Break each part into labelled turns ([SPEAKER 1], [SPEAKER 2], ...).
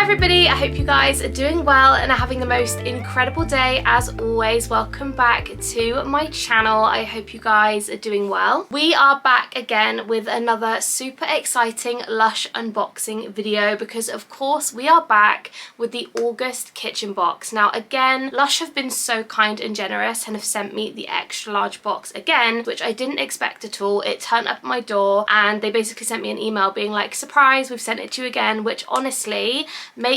[SPEAKER 1] everybody, I hope you guys are doing well and are having the most incredible day as always. Welcome back to my channel. I hope you guys are doing well. We are back again with another super exciting Lush unboxing video because of course we are back with the August kitchen box. Now again, Lush have been so kind and generous and have sent me the extra large box again, which I didn't expect at all. It turned up at my door and they basically sent me an email being like, surprise, we've sent it to you again, which honestly makes my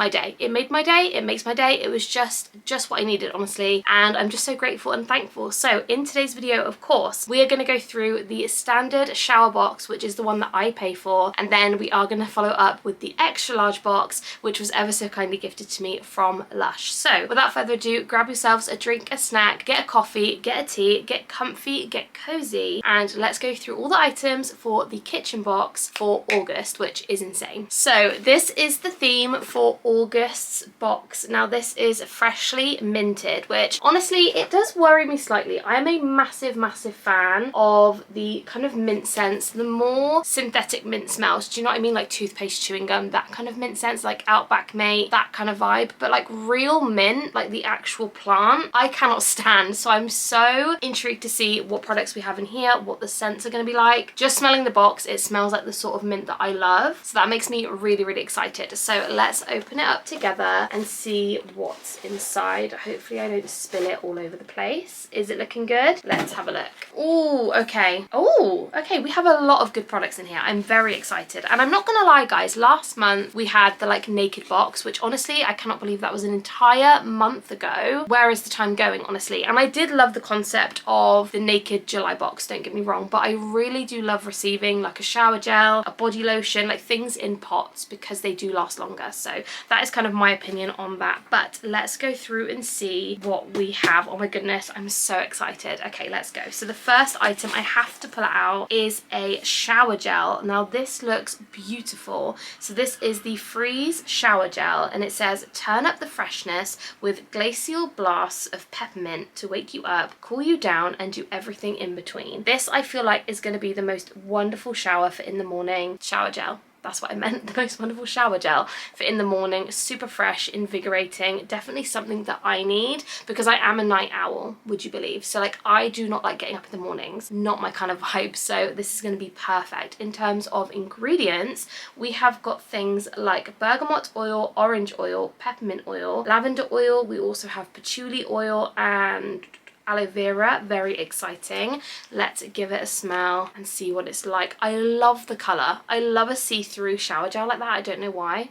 [SPEAKER 1] day. It made my day, it makes my day. It was just what I needed, honestly, and I'm just so grateful and thankful. So in today's video, of course, we are going to go through the standard shower box, which is the one that I pay for, and then we are going to follow up with the extra large box, which was ever so kindly gifted to me from Lush. So without further ado, grab yourselves a drink, a snack, get a coffee, get a tea, get comfy, get cozy, and let's go through all the items for the kitchen box for August, which is insane. So this is the theme for August's box. Now this is freshly minted, which honestly it does worry me slightly. I am a massive fan of the kind of mint scents, the more synthetic mint smells, do you know what I mean, like toothpaste, chewing gum, that kind of mint scents, like Outback Mate, that kind of vibe. But like real mint, like the actual plant, I cannot stand. So I'm so intrigued to see what products we have in here, what the scents are going to be like. Just smelling the box, it smells like the sort of mint that I love, so that makes me really excited. So let's open it up together and see what's inside. Hopefully I don't spill it all over the place. Is it looking good? Let's have a look. Oh, okay. Oh, okay, we have a lot of good products in here. I'm very excited, and I'm not gonna lie guys, last month we had the like naked box, which honestly I cannot believe that was an entire month ago. Where is the time going, honestly? And I did love the concept of the naked July box, don't get me wrong, but I really do love receiving like a shower gel, a body lotion, like things in pots, because they do last longer. So that is kind of my opinion on that. But let's go through and see what we have. Oh my goodness, I'm so excited. Okay, let's go. So the first item I have to pull out is a shower gel. Now this looks beautiful. So this is the Freeze shower gel, and it says turn up the freshness with glacial blasts of peppermint to wake you up, cool you down, and do everything in between. This I feel like is going to be the most wonderful shower for in the morning shower gel. That's what I meant, the most wonderful shower gel for in the morning. Super fresh, invigorating, definitely something that I need because I am a night owl, would you believe? So like I do not like getting up in the mornings, not my kind of vibe, so this is going to be perfect. In terms of ingredients, we have got things like bergamot oil, orange oil, peppermint oil, lavender oil, we also have patchouli oil and aloe vera. Very exciting. Let's give it a smell and see what it's like. I love the colour. I love a see-through shower gel like that. I don't know why.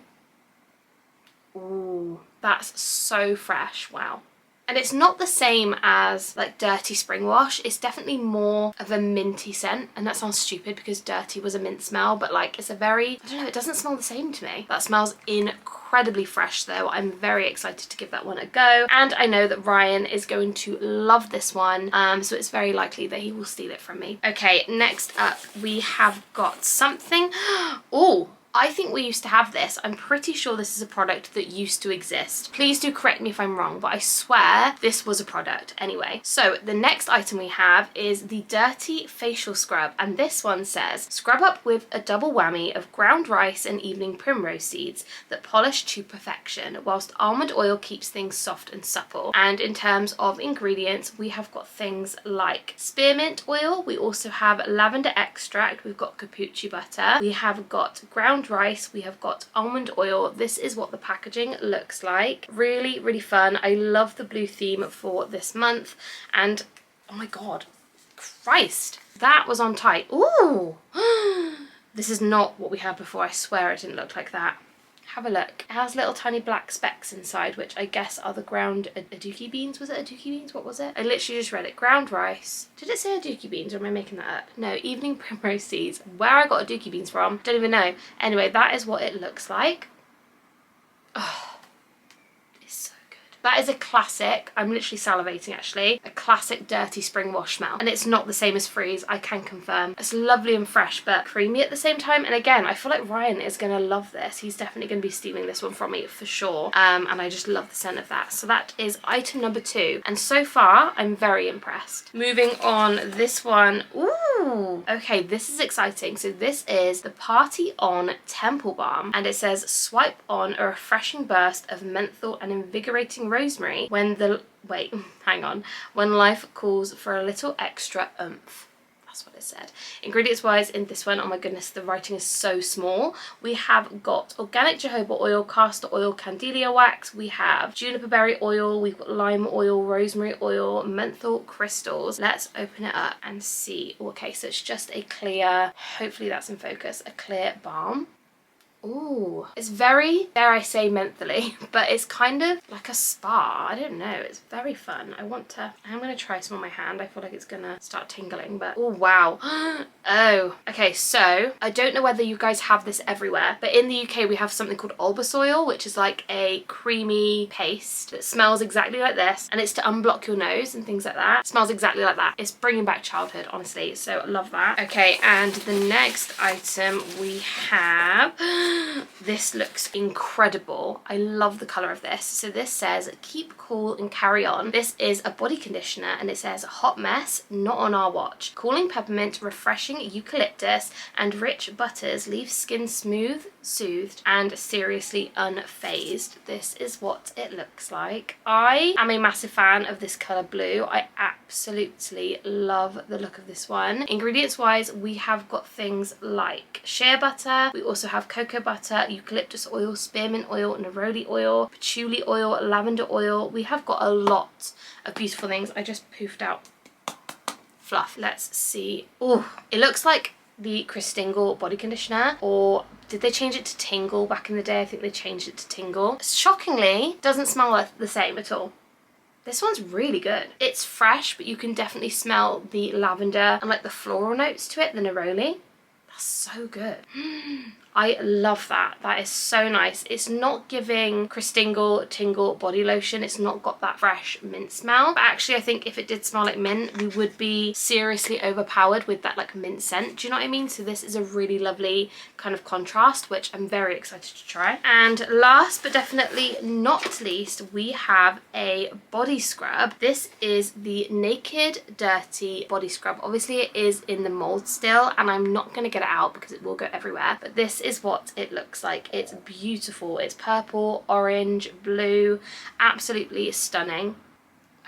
[SPEAKER 1] Ooh, that's so fresh. Wow. And it's not the same as like Dirty Spring Wash. It's definitely more of a minty scent, and that sounds stupid because Dirty was a mint smell, but like it's a very, I don't know, it doesn't smell the same to me. That smells incredibly fresh though. I'm very excited to give that one a go, and I know that Ryan is going to love this one, so it's very likely that he will steal it from me. Okay, next up we have got something. Oh, I think we used to have this. I'm pretty sure this is a product that used to exist. Please do correct me if I'm wrong, but I swear this was a product. Anyway, so the next item we have is the Dirty Facial Scrub, and this one says, scrub up with a double whammy of ground rice and evening primrose seeds that polish to perfection, whilst almond oil keeps things soft and supple. And in terms of ingredients, we have got things like spearmint oil, we also have lavender extract, we've got capucci butter, we have got ground rice, we have got almond oil. This is what the packaging looks like. Really fun. I love the blue theme for this month, and oh my god, Christ, that was on tight. Ooh. This is not what we had before. I swear it didn't look like that. Have a look. It has little tiny black specks inside, which I guess are the ground aduki beans. Was it aduki beans? What was it? I literally just read it. Ground rice. Did it say aduki beans, or am I making that up? No, evening primrose seeds. Where I got aduki beans from, don't even know. Anyway, that is what it looks like. Oh, it's so good. That is a classic, I'm literally salivating actually, a classic Dirty Spring Wash smell. And it's not the same as Freeze, I can confirm. It's lovely and fresh, but creamy at the same time. And again, I feel like Ryan is gonna love this. He's definitely gonna be stealing this one from me for sure. And I just love the scent of that. So that is item number 2. And so far, I'm very impressed. Moving on, this one, ooh, Ooh, okay, this is exciting. So this is the Party On Temple Balm, and it says swipe on a refreshing burst of menthol and invigorating rosemary when the, wait, hang on, when life calls for a little extra oomph. That's what it said. Ingredients wise in this one, oh my goodness, the writing is so small. We have got organic jojoba oil, castor oil, candelia wax, we have juniper berry oil, we've got lime oil, rosemary oil, menthol crystals. Let's open it up and see. Okay, so it's just a clear, hopefully that's in focus, a clear balm. Ooh, it's very, dare I say, mentholy, but it's kind of like a spa. I don't know, it's very fun. I'm gonna try some on my hand. I feel like it's gonna start tingling, but oh wow. Oh, okay, so I don't know whether you guys have this everywhere, but in the UK we have something called Albus oil, which is like a creamy paste that smells exactly like this, and it's to unblock your nose and things like that. It smells exactly like that. It's bringing back childhood, honestly, so I love that. Okay, and the next item we have this looks incredible. I love the colour of this. So this says keep cool and carry on. This is a body conditioner, and it says hot mess, not on our watch. Cooling peppermint, refreshing eucalyptus and rich butters leave skin smooth, soothed and seriously unfazed. This is what it looks like. I am a massive fan of this colour blue. I absolutely love the look of this one. Ingredients wise, we have got things like shea butter, we also have cocoa butter, eucalyptus oil, spearmint oil, neroli oil, patchouli oil, lavender oil. We have got a lot of beautiful things. I just poofed out fluff. Let's see. Oh, it looks like the Christingle body conditioner, or did they change it to Tingle back in the day? I think they changed it to Tingle. Shockingly, doesn't smell like the same at all. This one's really good. It's fresh, but you can definitely smell the lavender and like the floral notes to it, the neroli. That's so good. I love that. That is so nice. It's not giving Christingle Tingle body lotion. It's not got that fresh mint smell. But actually, I think if it did smell like mint, we would be seriously overpowered with that like mint scent. Do you know what I mean? So this is a really lovely kind of contrast, which I'm very excited to try. And last but definitely not least, we have a body scrub. This is the Naked Dirty body scrub. Obviously, it is in the mold still, and I'm not going to get it out because it will go everywhere. But this is what it looks like. It's beautiful. It's purple, orange, blue, absolutely stunning.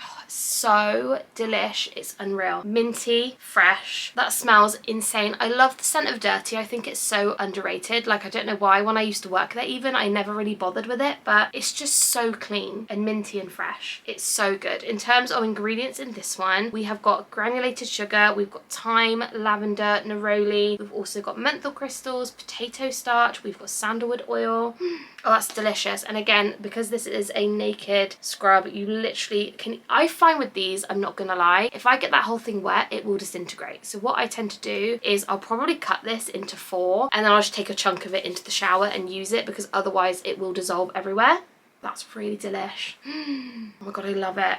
[SPEAKER 1] Oh, so delish. It's unreal. Minty, fresh. That smells insane. I love the scent of Dirty. I think it's so underrated. Like, I don't know why when I used to work there even, I never really bothered with it, but it's just so clean and minty and fresh. It's so good. In terms of ingredients in this one, we have got granulated sugar, we've got thyme, lavender, neroli, we've also got menthol crystals, potato starch, we've got sandalwood oil. Oh, that's delicious. And again, because this is a naked scrub, you literally can, I find with these, I'm not gonna lie, if I get that whole thing wet, it will disintegrate. So what I tend to do is I'll probably cut this into 4, and then I'll just take a chunk of it into the shower and use it, because otherwise it will dissolve everywhere. That's really delish. Oh my god, I love it.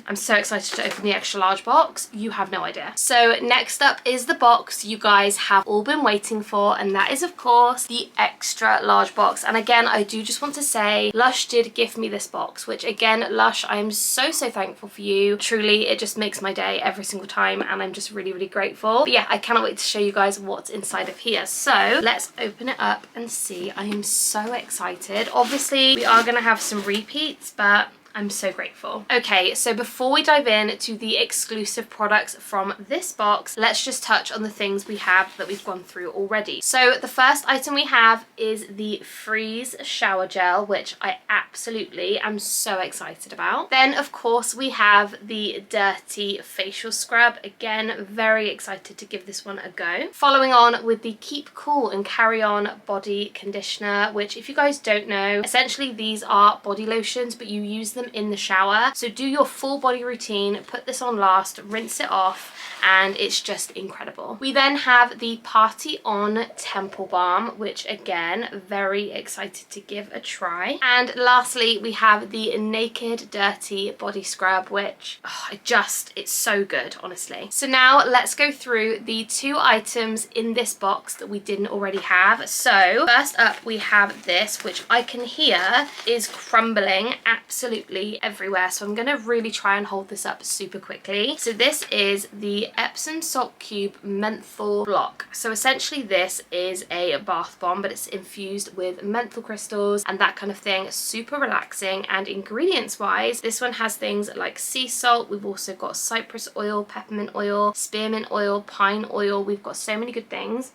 [SPEAKER 1] I'm so excited to open the extra large box. You have no idea. So next up is the box you guys have all been waiting for, and that is of course the extra large box. And again, I do just want to say Lush did gift me this box, which again, Lush, I am so thankful for you. Truly, it just makes my day every single time, and I'm just really grateful. But yeah, I cannot wait to show you guys what's inside of here. So let's open it up and see. I am so excited. Obviously, we are gonna have some repeats, but I'm so grateful. Okay, so before we dive in to the exclusive products from this box, let's just touch on the things we have that we've gone through already. So the first item we have is the Freeze Shower Gel, which I absolutely am so excited about. Then of course we have the Dirty Facial Scrub. Again, very excited to give this one a go. Following on with the Keep Cool and Carry On Body Conditioner, which if you guys don't know, essentially these are body lotions, but you use them in the shower. So do your full body routine, put this on last, rinse it off, and it's just incredible. We then have the Party On Temple Balm, which again, very excited to give a try. And lastly, we have the Naked Dirty Body Scrub, which it's so good, honestly. So now let's go through the 2 items in this box that we didn't already have. So first up we have this, which I can hear is crumbling absolutely absolutely everywhere, so I'm gonna really try and hold this up super quickly. So this is the Epsom Salt Cube Menthol Block. So essentially this is a bath bomb, but it's infused with menthol crystals and that kind of thing. Super relaxing, and ingredients wise, this one has things like sea salt. We've also got cypress oil, peppermint oil, spearmint oil, pine oil. We've got so many good things.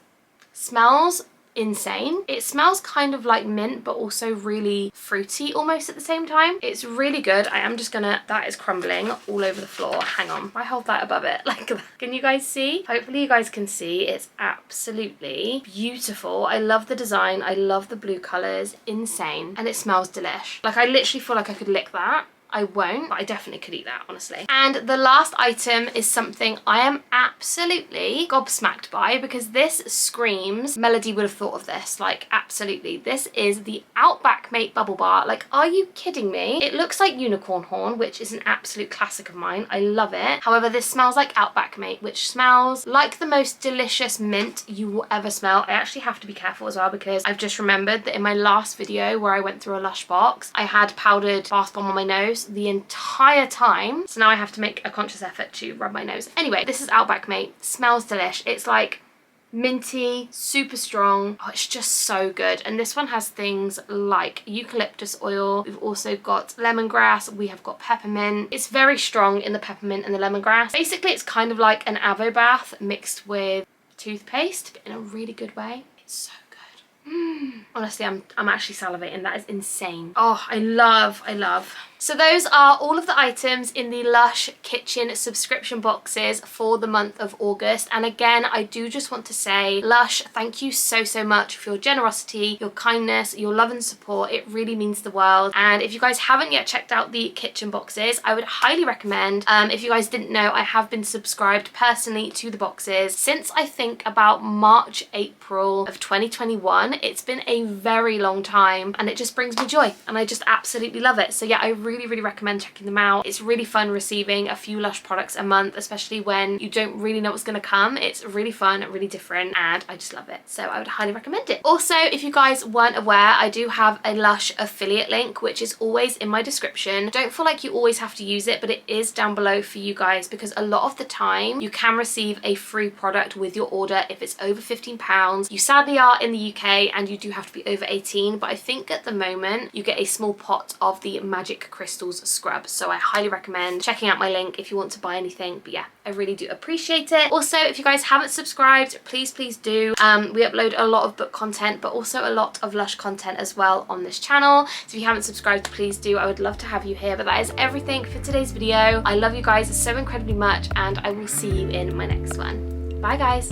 [SPEAKER 1] Smells insane. It smells kind of like mint, but also really fruity almost at the same time. It's really good. I am just gonna, that is crumbling all over the floor. Hang on, I hold that above it like that. Can you guys see? Hopefully you guys can see. It's absolutely beautiful. I love the design. I love the blue colors. Insane. And it smells delish. Like, I literally feel like I could lick that. I won't, but I definitely could eat that, honestly. And the last item is something I am absolutely gobsmacked by, because this screams, Melody would have thought of this, like, absolutely. This is the Outback Mate Bubble Bar. Like, are you kidding me? It looks like unicorn horn, which is an absolute classic of mine. I love it. However, this smells like Outback Mate, which smells like the most delicious mint you will ever smell. I actually have to be careful as well, because I've just remembered that in my last video where I went through a LUSH box, I had powdered bath bomb on my nose the entire time, so now I have to make a conscious effort to rub my nose. Anyway, this is Outback Mate. Smells delish. It's like minty, super strong. Oh, it's just so good. And this one has things like eucalyptus oil. We've also got lemongrass. We have got peppermint. It's very strong in the peppermint and the lemongrass. Basically, it's kind of like an avo bath mixed with toothpaste, but in a really good way. It's so good. Honestly, I'm actually salivating. That is insane. Oh, I love. So those are all of the items in the LUSH kitchen subscription boxes for the month of August. And again, I do just want to say, LUSH, thank you so much for your generosity, your kindness, your love and support. It really means the world. And if you guys haven't yet checked out the kitchen boxes, I would highly recommend. If you guys didn't know, I have been subscribed personally to the boxes since I think about March, April of 2021. It's been a very long time, and it just brings me joy, and I just absolutely love it. So yeah, I really recommend checking them out. It's really fun receiving a few LUSH products a month, especially when you don't really know what's going to come. It's really fun, really different, and I just love it. So I would highly recommend it. Also, if you guys weren't aware, I do have a LUSH affiliate link, which is always in my description. Don't feel like you always have to use it, but it is down below for you guys, because a lot of the time you can receive a free product with your order if it's over £15. You sadly are in the UK, and you do have to be over 18, but I think at the moment you get a small pot of the Magic Crystals scrub. So I highly recommend checking out my link if you want to buy anything. But yeah, I really do appreciate it. Also, if you guys haven't subscribed, please do. We upload a lot of book content, but also a lot of LUSH content as well on this channel. So if you haven't subscribed, please do. I would love to have you here. But that is everything for today's video. I love you guys so incredibly much, and I will see you in my next one. Bye guys.